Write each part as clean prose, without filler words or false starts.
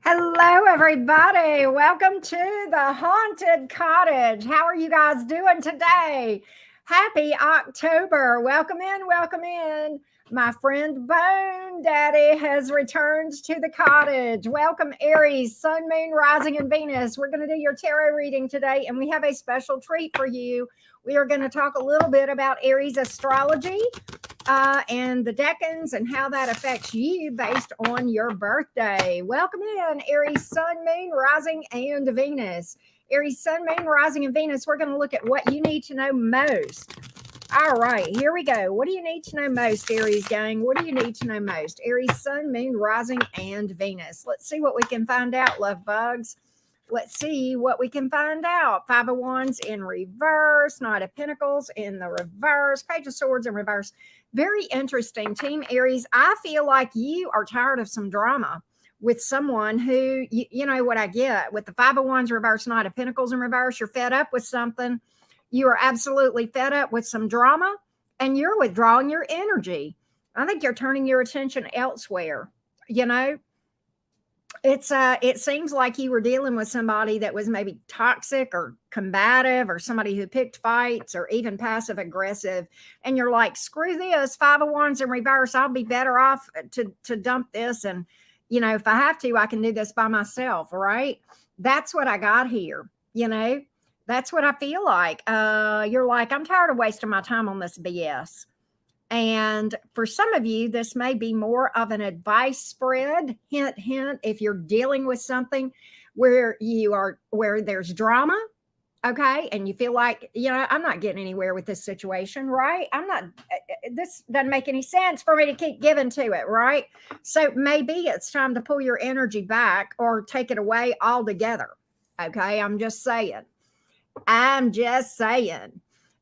Hello, everybody. Welcome to the Haunted Cottage. How are you guys doing today? Happy October. Welcome in, welcome in. My friend Bone Daddy has returned to the cottage. Welcome, Aries, Sun, Moon, Rising, and Venus. We're going to do your tarot reading today, and we have a special treat for you. We are going to talk a little bit about Aries astrology and the deccans and how that affects you based on your birthday. Welcome in, Aries, Sun, Moon, Rising, and Venus. Aries, Sun, Moon, Rising, and Venus. We're going to look at what you need to know most. All right, here we go. What do you need to know most, Aries gang? What do you need to know most? Aries, Sun, Moon, Rising, and Venus. Let's see what we can find out, love bugs. Let's see what we can find out. Five of Wands in reverse, Knight of Pentacles in the reverse, Page of Swords in reverse. Very interesting, Team Aries. I feel like you are tired of some drama with someone who, you know what I get with the Five of Wands reverse, Knight of Pentacles in reverse. You're fed up with something. You are absolutely fed up with some drama, and you're withdrawing your energy. I think you're turning your attention elsewhere. You know, it seems like you were dealing with somebody that was maybe toxic or combative, or somebody who picked fights, or even passive aggressive, and you're like, screw this, Five of Wands in reverse, I'll be better off to dump this, and if I have to, I can do this by myself, right? That's what I got here. That's what I feel like. You're like, I'm tired of wasting my time on this BS. And for some of you, this may be more of an advice spread, hint, hint, if you're dealing with something where there's drama, okay, and you feel like, I'm not getting anywhere with this situation, right? This doesn't make any sense for me to keep giving to it, right? So maybe it's time to pull your energy back or take it away altogether, okay? I'm just saying.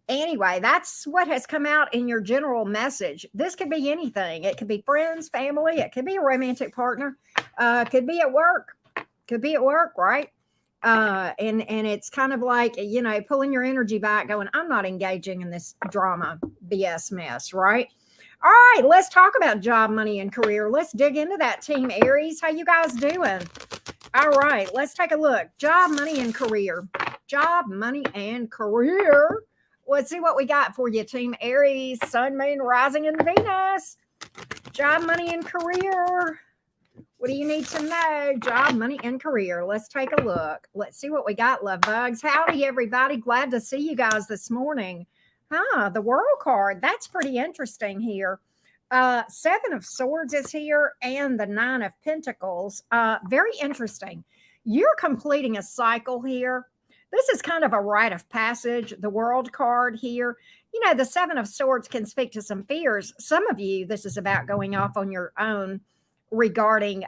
Anyway, that's what has come out in your general message. This could be anything. It could be friends, family. It could be a romantic partner. Could be at work. Right? And it's kind of like, pulling your energy back, going, I'm not engaging in this drama BS mess, right? All right, let's talk about job, money, and career. Let's dig into that, Team Aries. How you guys doing? All right, let's take a look. Job, money, and career. Job, money, and career. Let's see what we got for you, Team Aries, Sun, Moon, Rising, and Venus. Job, money, and career. What do you need to know? Job, money, and career. Let's take a look. Let's see what we got, love bugs. Howdy, everybody. Glad to see you guys this morning. The World card. That's pretty interesting here. Seven of Swords is here, and the Nine of Pentacles. Very interesting. You're completing a cycle here. This is kind of a rite of passage, the World card here. The Seven of Swords can speak to some fears. Some of you, this is about going off on your own regarding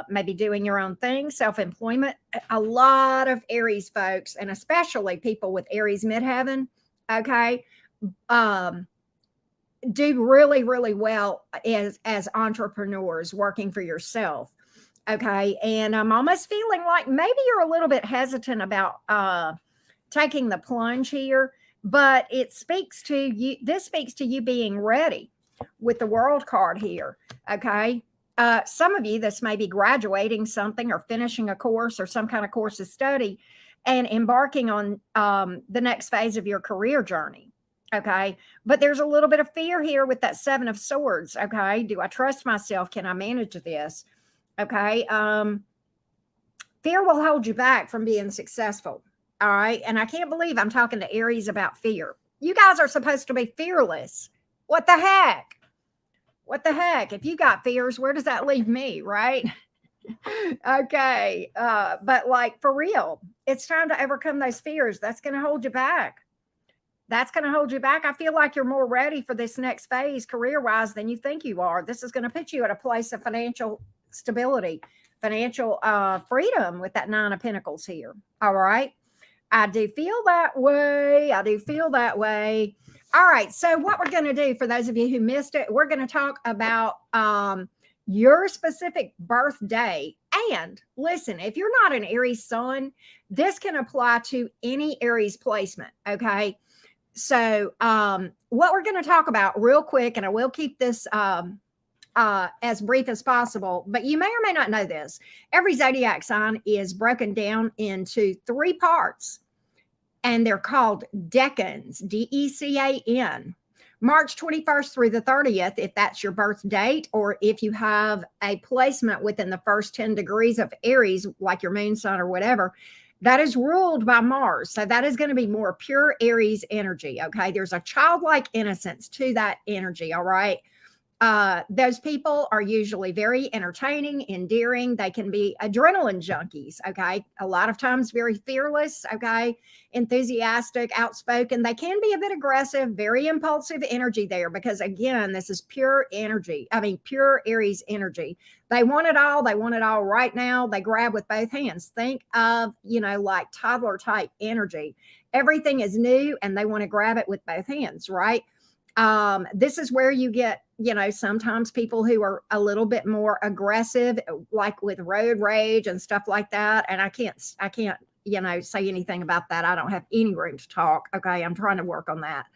maybe doing your own thing, self-employment. A lot of Aries folks, and especially people with Aries midheaven, okay, do really, really well as entrepreneurs working for yourself. Okay. And I'm almost feeling like maybe you're a little bit hesitant about taking the plunge here, but it speaks to you. This speaks to you being ready with the World card here. Okay. Some of you, this may be graduating something or finishing a course or some kind of course of study and embarking on the next phase of your career journey. Okay. But there's a little bit of fear here with that Seven of Swords. Okay. Do I trust myself? Can I manage this? Okay. Fear will hold you back from being successful. All right. And I can't believe I'm talking to Aries about fear. You guys are supposed to be fearless. What the heck? If you got fears, where does that leave me? Right. Okay. But like for real, it's time to overcome those fears. That's going to hold you back. I feel like you're more ready for this next phase career-wise than you think you are. This is going to put you at a place of financial stability, financial freedom with that Nine of Pentacles here. All right. I do feel that way. All right. So what we're going to do, for those of you who missed it, we're going to talk about your specific birthday. And listen, if you're not an Aries sun, this can apply to any Aries placement. Okay. So what we're going to talk about real quick, and I will keep this as brief as possible, but you may or may not know this. Every zodiac sign is broken down into 3 parts, and they're called deccans, D-E-C-A-N. March 21st through the 30th, if that's your birth date, or if you have a placement within the first 10 degrees of Aries, like your moon sign or whatever, that is ruled by Mars. So that is going to be more pure Aries energy. Okay. There's a childlike innocence to that energy. All right. Those people are usually very entertaining, endearing. They can be adrenaline junkies. Okay. A lot of times very fearless. Okay. Enthusiastic, outspoken. They can be a bit aggressive, very impulsive energy there, because again, this is pure energy. I mean, pure Aries energy. They want it all. They want it all right now. They grab with both hands. Think of, like toddler type energy. Everything is new and they want to grab it with both hands, right? This is where you get, sometimes people who are a little bit more aggressive, like with road rage and stuff like that. And I can't, say anything about that. I don't have any room to talk. Okay. I'm trying to work on that.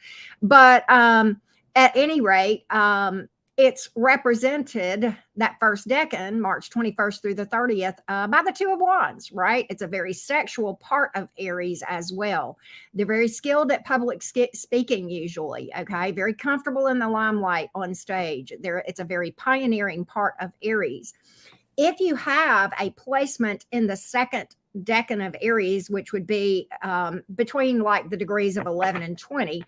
But, at any rate, it's represented, that first decan, March 21st through the 30th, by the 2 of Wands, right? It's a very sexual part of Aries as well. They're very skilled at public speaking usually, okay? Very comfortable in the limelight on stage. It's a very pioneering part of Aries. If you have a placement in the second decan of Aries, which would be between like the degrees of 11 and 20,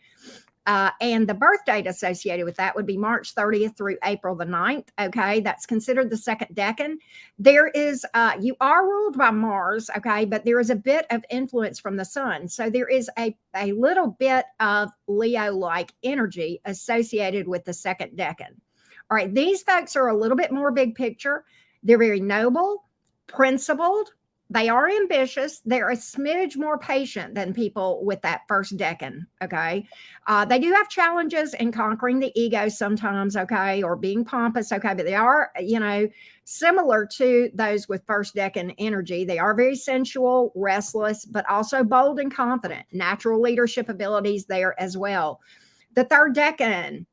and the birth date associated with that would be March 30th through April the 9th. Okay. That's considered the second decan. There is, you are ruled by Mars. Okay. But there is a bit of influence from the sun. So there is a little bit of Leo-like energy associated with the second decan. All right. These folks are a little bit more big picture. They're very noble, principled. They are ambitious. They're a smidge more patient than people with that first decan. Okay. They do have challenges in conquering the ego sometimes. Okay. Or being pompous. Okay. But they are, similar to those with first decan energy. They are very sensual, restless, but also bold and confident. Natural leadership abilities there as well. The third decan,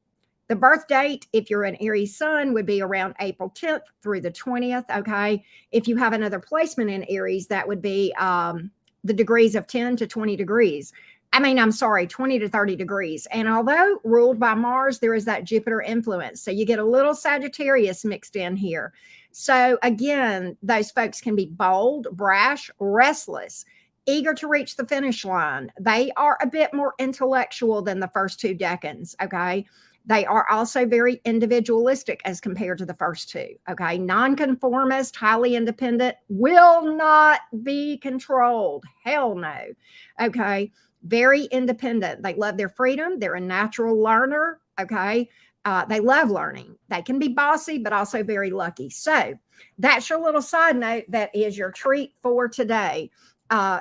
the birth date, if you're an Aries sun, would be around April 10th through the 20th. Okay. If you have another placement in Aries, that would be the degrees of 10 to 20 degrees. 20 to 30 degrees. And although ruled by Mars, there is that Jupiter influence. So you get a little Sagittarius mixed in here. So again, those folks can be bold, brash, restless, eager to reach the finish line. They are a bit more intellectual than the first 2 decans. Okay. They are also very individualistic as compared to the first 2. Okay. Nonconformist, highly independent, will not be controlled. Hell no. Okay. Very independent. They love their freedom. They're a natural learner. Okay. They love learning. They can be bossy, but also very lucky. So that's your little side note. That is your treat for today.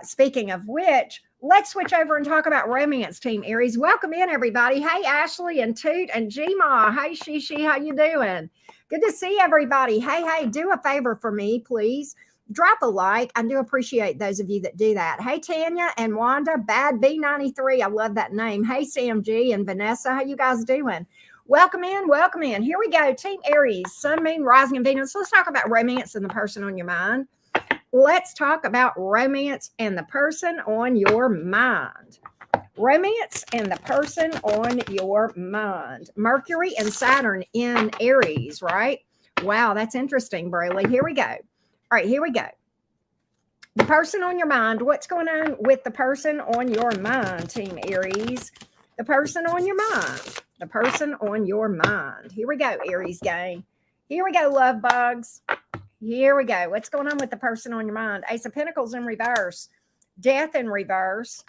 Speaking of which, let's switch over and talk about romance, Team Aries. Welcome in, everybody. Hey, Ashley and Toot and Gma. Hey, Shishi, how you doing? Good to see everybody. Hey, do a favor for me, please. Drop a like. I do appreciate those of you that do that. Hey, Tanya and Wanda, Bad B93. I love that name. Hey, Sam G and Vanessa. How you guys doing? Welcome in. Welcome in. Here we go. Team Aries, Sun, Moon, Rising, and Venus. Let's talk about romance and the person on your mind. Let's talk about romance and the person on your mind. Romance and the person on your mind. Mercury and Saturn in Aries, right? Wow, that's interesting, Braley. Here we go. All right, here we go. The person on your mind. What's going on with the person on your mind, Team Aries? The person on your mind. The person on your mind. Here we go, Aries gang. Here we go, love bugs. Here we go. What's going on with the person on your mind? Ace of Pentacles in reverse. Death in reverse.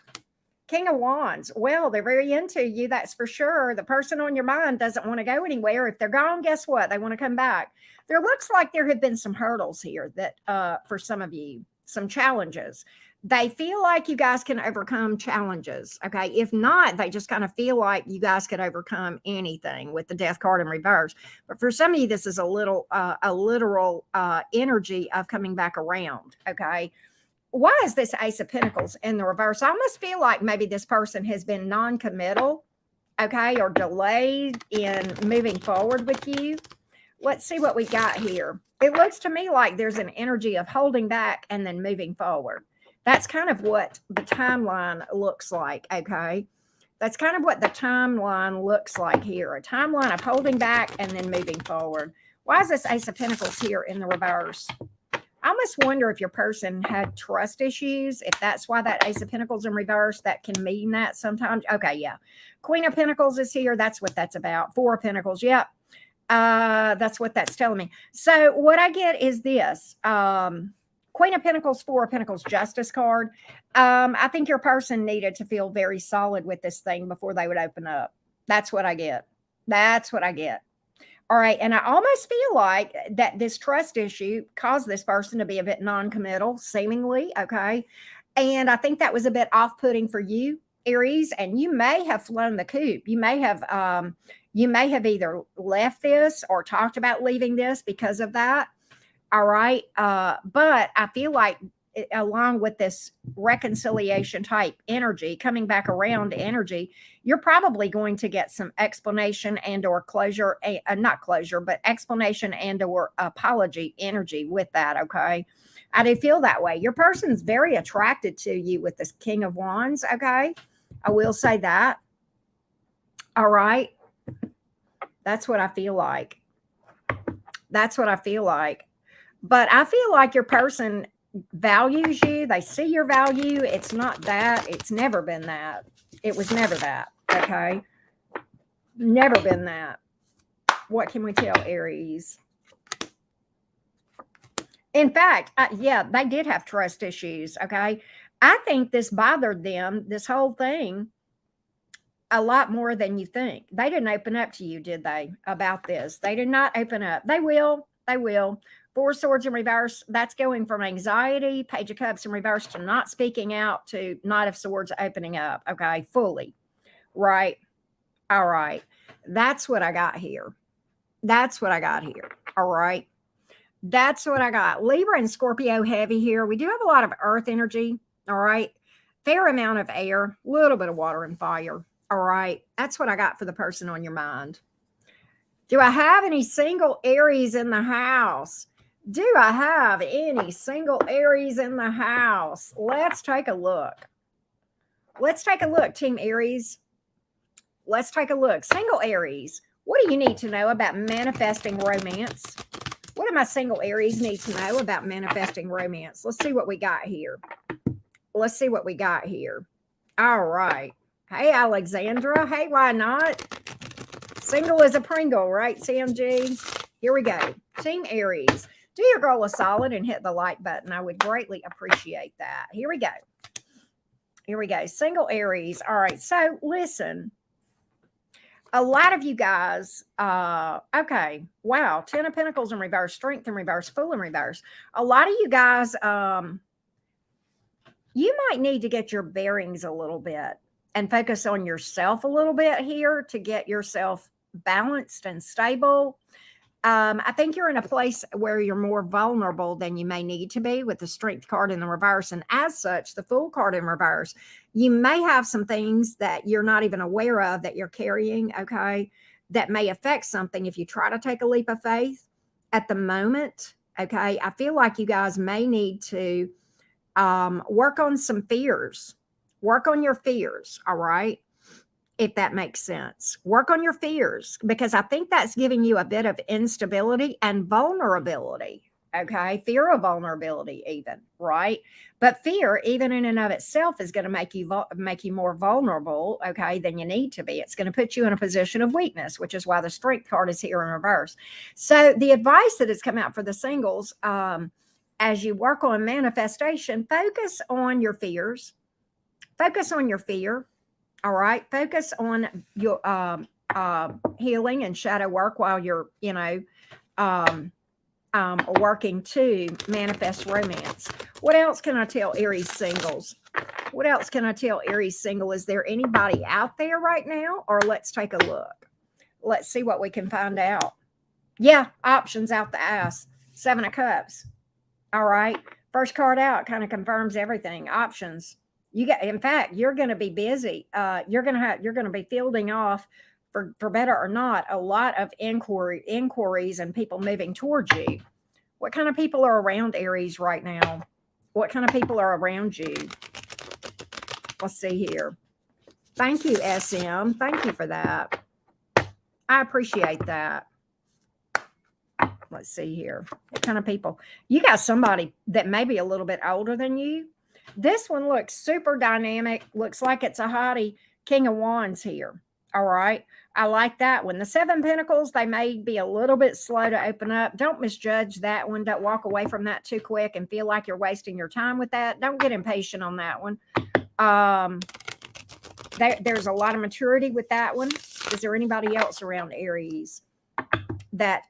King of Wands. Well, they're very into you, that's for sure. The person on your mind doesn't want to go anywhere. If they're gone, guess what? They want to come back. There looks like there have been some hurdles here that for some of you, some challenges. They feel like you guys can overcome challenges. Okay. If not, they just kind of feel like you guys could overcome anything with the Death card in reverse. But for some of you, this is a literal energy of coming back around. Okay. Why is this Ace of Pentacles in the reverse? I almost feel like maybe this person has been non-committal. Okay. Or delayed in moving forward with you. Let's see what we got here. It looks to me like there's an energy of holding back and then moving forward. That's kind of what the timeline looks like, okay? That's kind of what the timeline looks like here. A timeline of holding back and then moving forward. Why is this Ace of Pentacles here in the reverse? I almost wonder if your person had trust issues, if that's why that Ace of Pentacles in reverse, that can mean that sometimes. Okay, yeah. Queen of Pentacles is here. That's what that's about. Four of Pentacles. Yep. That's what that's telling me. So what I get is this. Queen of Pentacles, Four of Pentacles, Justice card. I think your person needed to feel very solid with this thing before they would open up. That's what I get. That's what I get. All right. And I almost feel like that this trust issue caused this person to be a bit non-committal, seemingly. Okay. And I think that was a bit off-putting for you, Aries, and you may have flown the coop. You may have either left this or talked about leaving this because of that. All right. But I feel like along with this reconciliation type energy, coming back around energy, you're probably going to get some explanation and or closure, not closure, but explanation and or apology energy with that. Okay. I do feel that way. Your person's very attracted to you with this King of Wands. Okay. I will say that. All right. That's what I feel like. That's what I feel like. But I feel like your person values you. They see your value. It's not that. It's never been that. It was never that. Okay. Never been that. What can we tell Aries? In fact, yeah, they did have trust issues. Okay. I think this bothered them, this whole thing, a lot more than you think. They didn't open up to you, did they, about this? They did not open up. They will. They will. Four Swords in reverse, that's going from anxiety, Page of Cups in reverse, to not speaking out, to Knight of Swords opening up, okay, fully, right? All right. That's what I got here. That's what I got here, all right? That's what I got. Libra and Scorpio heavy here. We do have a lot of earth energy, all right? Fair amount of air, a little bit of water and fire, all right? That's what I got for the person on your mind. Do I have any single Aries in the house? Do I have any single Aries in the house? Let's take a look. Let's take a look, Team Aries. Let's take a look. Single Aries, what do you need to know about manifesting romance? What do my single Aries need to know about manifesting romance? Let's see what we got here. Let's see what we got here. All right. Hey, Alexandra. Hey, why not? Single is a Pringle, right, CMG? Here we go. Team Aries. Do your girl a solid and hit the like button. I would greatly appreciate that. Here we go. Here we go. Single Aries. All right. So listen, a lot of you guys, okay. Wow. 10 of Pentacles in reverse, Strength in reverse, Fool in reverse. A lot of you guys, you might need to get your bearings a little bit and focus on yourself a little bit here to get yourself balanced and stable. I think you're in a place where you're more vulnerable than you may need to be with the Strength card in the reverse. And as such, the Fool card in reverse, you may have some things that you're not even aware of that you're carrying, okay, that may affect something if you try to take a leap of faith at the moment, okay. I feel like you guys may need to work on some fears. Work on your fears, all right? If that makes sense. Work on your fears, because I think that's giving you a bit of instability and vulnerability, okay? Fear of vulnerability even, right? But fear, even in and of itself, is going to make you more vulnerable, okay, than you need to be. It's going to put you in a position of weakness, which is why the Strength card is here in reverse. So the advice that has come out for the singles, as you work on manifestation, focus on your fears. Focus on your fear. All right. Focus on your healing and shadow work while you're, working to manifest romance. What else can I tell Aries singles? What else can I tell Aries single? Is there anybody out there right now? Or let's take a look. Let's see what we can find out. Yeah, options out the ass. 7 of Cups. All right. First card out kind of confirms everything. Options. In fact, you're going to be busy. You're going to be fielding off for better or not, a lot of inquiries and people moving towards you. What kind of people are around Aries right now? What kind of people are around you? Let's see here. Thank you, SM. Thank you for that. I appreciate that. Let's see here. What kind of people? You got somebody that may be a little bit older than you. This one looks super dynamic. Looks like it's a hottie. King of Wands here. All right. I like that one. The Seven Pentacles, they may be a little bit slow to open up. Don't misjudge that one. Don't walk away from that too quick and feel like you're wasting your time with that. Don't get impatient on that one. There's a lot of maturity with that one. Is there anybody else around Aries that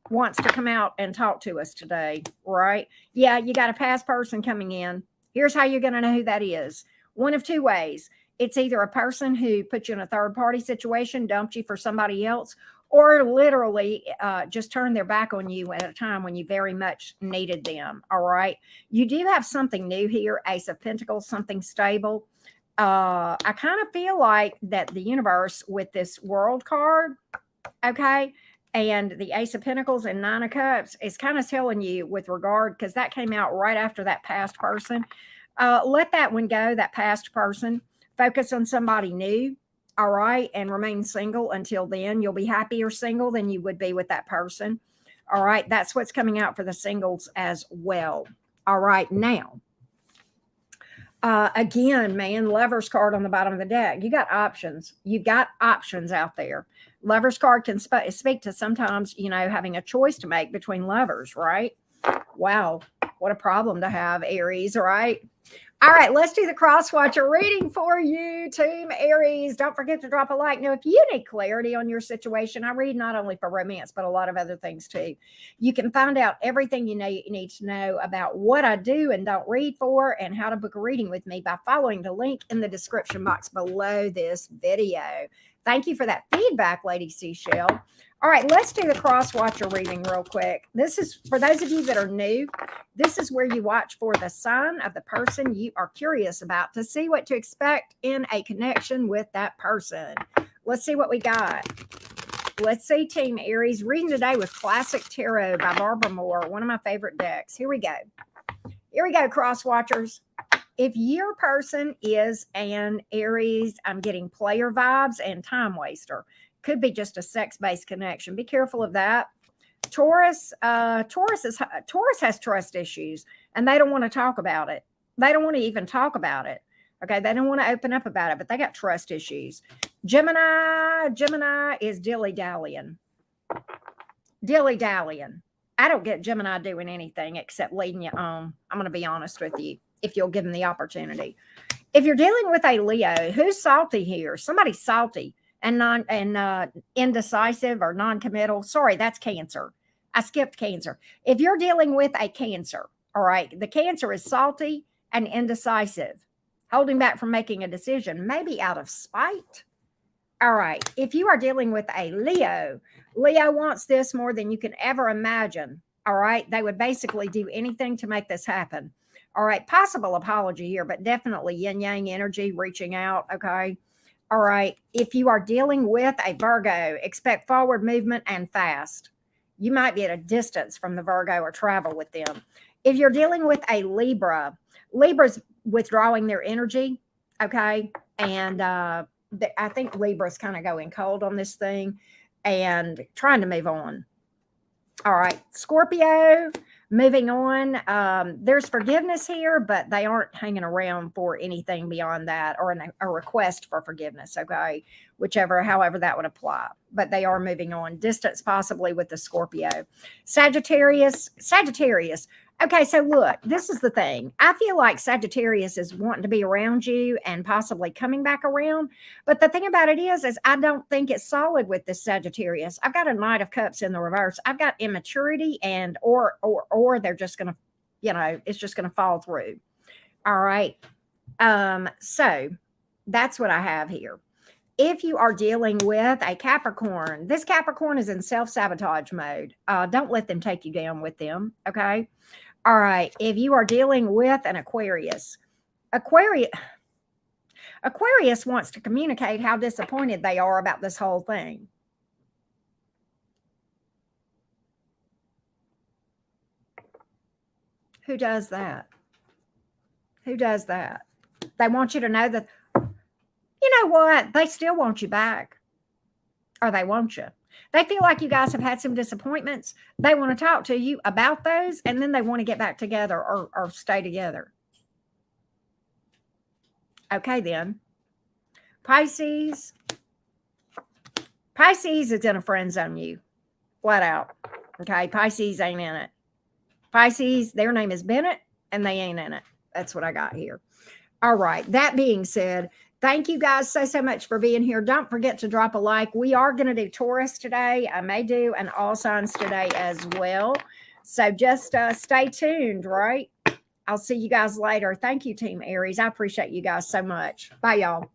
wants to come out and talk to us today? Right? Yeah, you got a past person coming in. Here's how you're going to know who that is. One of two ways. It's either a person who put you in a third party situation, dumped you for somebody else, or literally just turned their back on you at a time when you very much needed them. All right. You do have something new here. Ace of Pentacles, something stable. I kind of feel like that the universe with this World card, okay, and the Ace of Pentacles and Nine of Cups is kind of telling you with regard, because that came out right after that past person. Let that one go, that past person. Focus on somebody new, all right, and remain single until then. You'll be happier single than you would be with that person. All right, that's what's coming out for the singles as well. All right, now, again, man, Lover's card on the bottom of the deck. You got options. You've got options out there. Lover's card can speak to sometimes, you know, having a choice to make between lovers, right? Wow, what a problem to have, Aries, right? All right, let's do the Crosswatcher reading for you, Team Aries. Don't forget to drop a like. Now, if you need clarity on your situation, I read not only for romance, but a lot of other things too. You can find out everything you need to know about what I do and don't read for and how to book a reading with me by following the link in the description box below this video. Thank you for that feedback, Lady Seashell. All right, let's do the Crosswatcher reading real quick. This is, for those of you that are new, this is where you watch for the sign of the person you are curious about to see what to expect in a connection with that person. Let's see what we got. Let's see, Team Aries. Reading today with Classic Tarot by Barbara Moore, one of my favorite decks. Here we go. Here we go, Crosswatchers. If your person is an Aries, I'm getting player vibes and time waster. Could be just a sex-based connection. Be careful of that. Taurus has trust issues, and they don't want to talk about it. They don't want to even talk about it. Okay, they don't want to open up about it, but they got trust issues. Gemini is dilly-dallying. Dilly-dallying. I don't get Gemini doing anything except leading you on. I'm going to be honest with you, if you'll give them the opportunity. If you're dealing with a Leo, who's salty here? Somebody's salty and indecisive or non-committal. Sorry, that's Cancer. I skipped Cancer. If you're dealing with a Cancer, all right, the Cancer is salty and indecisive, holding back from making a decision, maybe out of spite. All right, if you are dealing with a Leo, Leo wants this more than you can ever imagine. All right, they would basically do anything to make this happen. All right, possible apology here, but definitely yin-yang energy reaching out, okay? All right, if you are dealing with a Virgo, expect forward movement and fast. You might be at a distance from the Virgo or travel with them. If you're dealing with a Libra, Libra's withdrawing their energy, okay? And I think Libra's kind of going cold on this thing and trying to move on. All right, Scorpio, moving on. There's forgiveness here, but they aren't hanging around for anything beyond that, or a request for forgiveness, okay? However that would apply. But they are moving on. Distance possibly with the Scorpio. Sagittarius. Okay, so look, this is the thing. I feel like Sagittarius is wanting to be around you and possibly coming back around. But the thing about it is I don't think it's solid with this Sagittarius. I've got a Knight of Cups in the reverse. I've got immaturity and or they're just going to, you know, it's just going to fall through. All right. So that's what I have here. If you are dealing with a Capricorn, this Capricorn is in self-sabotage mode. Don't let them take you down with them. Okay. All right. If you are dealing with an Aquarius, Aquarius wants to communicate how disappointed they are about this whole thing. Who does that? Who does that? They want you to know that, you know what? They still want you back. Or they want you. They feel like you guys have had some disappointments. They want to talk to you about those, and then they want to get back together or stay together. Okay, then. Pisces. Pisces is in a friend zone you. Flat out. Okay, Pisces ain't in it. Pisces, their name is Bennett, and they ain't in it. That's what I got here. All right. That being said, thank you guys so much for being here. Don't forget to drop a like. We are going to do Taurus today. I may do an all signs today as well. So just stay tuned, right? I'll see you guys later. Thank you, Team Aries. I appreciate you guys so much. Bye, y'all.